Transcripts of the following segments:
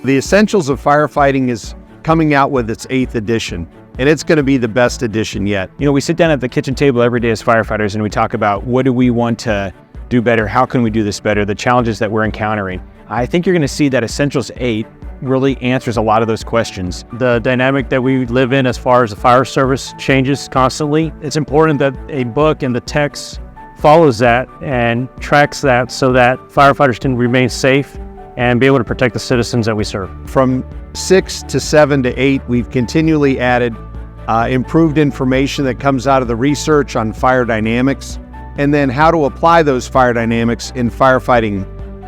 The Essentials of Firefighting is coming out with its 8th edition, and it's going to be the best edition yet. You know, we sit down at the kitchen table every day as firefighters and we talk about what do we want to do better, how can we do this better, the challenges that we're encountering. I think you're going to see that Essentials 8 really answers a lot of those questions. The dynamic that we live in as far as the fire service changes constantly. It's important that a book and the text follows that and tracks that so that firefighters can remain safe and be able to protect the citizens that we serve. From 6 to 7 to 8, we've continually added improved information that comes out of the research on fire dynamics, and then how to apply those fire dynamics in firefighting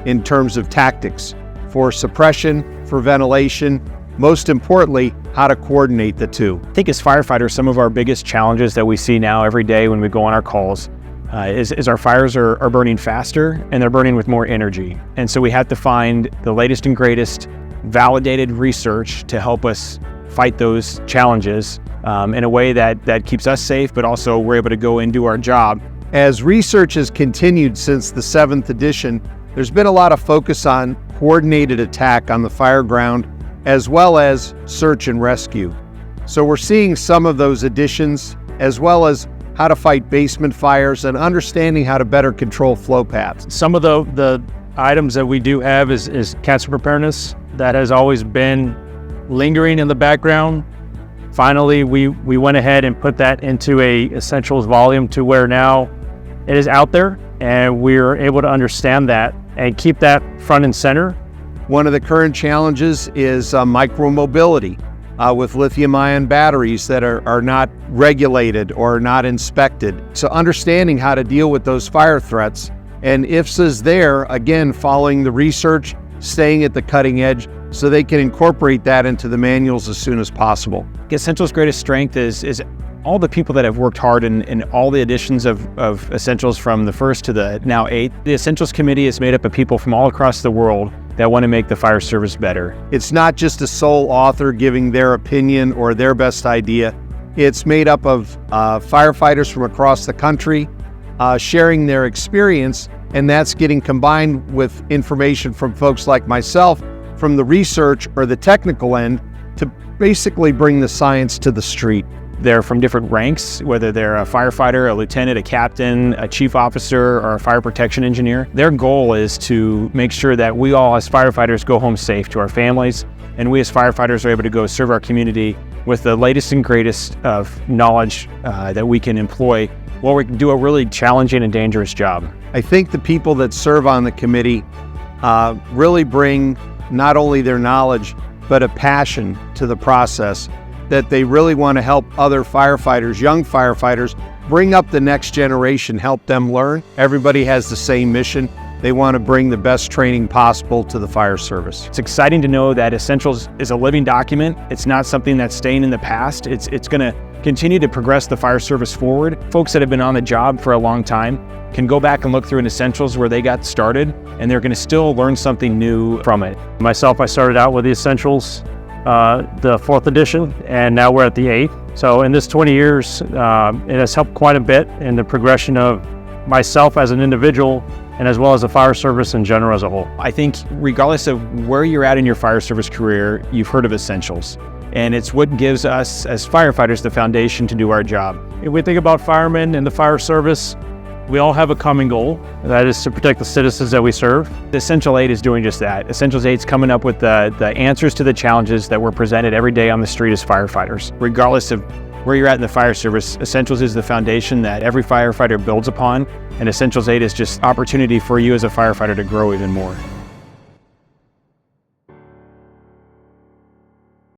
in terms of tactics for suppression, for ventilation, most importantly, how to coordinate the two. I think as firefighters, some of our biggest challenges that we see now every day when we go on our calls is our fires are burning faster and they're burning with more energy. And so we have to find the latest and greatest validated research to help us fight those challenges in a way that keeps us safe, but also we're able to go and do our job. As research has continued since the 7th edition, there's been a lot of focus on coordinated attack on the fire ground, as well as search and rescue. So we're seeing some of those additions, as well as how to fight basement fires and understanding how to better control flow paths. Some of the items that we do have is cancer preparedness. That has always been lingering in the background. Finally, we went ahead and put that into a Essentials volume to where now it is out there and we're able to understand that and keep that front and center. One of the current challenges is micromobility with lithium-ion batteries that are not regulated or not inspected. So understanding how to deal with those fire threats, and IFSTA's there, again, following the research, staying at the cutting edge, so they can incorporate that into the manuals as soon as possible. Essentials' greatest strength is all the people that have worked hard in all the editions of Essentials from the 1st to the now 8th. The Essentials Committee is made up of people from all across the world that want to make the fire service better. It's not just a sole author giving their opinion or their best idea. It's made up of firefighters from across the country sharing their experience, and that's getting combined with information from folks like myself from the research or the technical end to basically bring the science to the street. They're from different ranks, whether they're a firefighter, a lieutenant, a captain, a chief officer, or a fire protection engineer. Their goal is to make sure that we all as firefighters go home safe to our families, and we as firefighters are able to go serve our community with the latest and greatest of knowledge that we can employ while we can do a really challenging and dangerous job. I think the people that serve on the committee really bring not only their knowledge, but a passion to the process, that they really want to help other firefighters, young firefighters, bring up the next generation, help them learn. Everybody has the same mission. They want to bring the best training possible to the fire service. It's exciting to know that Essentials is a living document. It's not something that's staying in the past. It's going to continue to progress the fire service forward. Folks that have been on the job for a long time can go back and look through an Essentials where they got started, and they're going to still learn something new from it. Myself, I started out with the Essentials, the 4th edition, and now we're at the 8th. So in this 20 years, it has helped quite a bit in the progression of myself as an individual and as well as the fire service in general as a whole. I think regardless of where you're at in your fire service career, you've heard of Essentials. And it's what gives us as firefighters the foundation to do our job. If we think about firemen and the fire service, we all have a common goal, and that is to protect the citizens that we serve. The Essential 8 is doing just that. Essentials 8 is coming up with the answers to the challenges that we're presented every day on the street as firefighters. Regardless of where you're at in the fire service, Essentials is the foundation that every firefighter builds upon, and Essentials 8 is just opportunity for you as a firefighter to grow even more.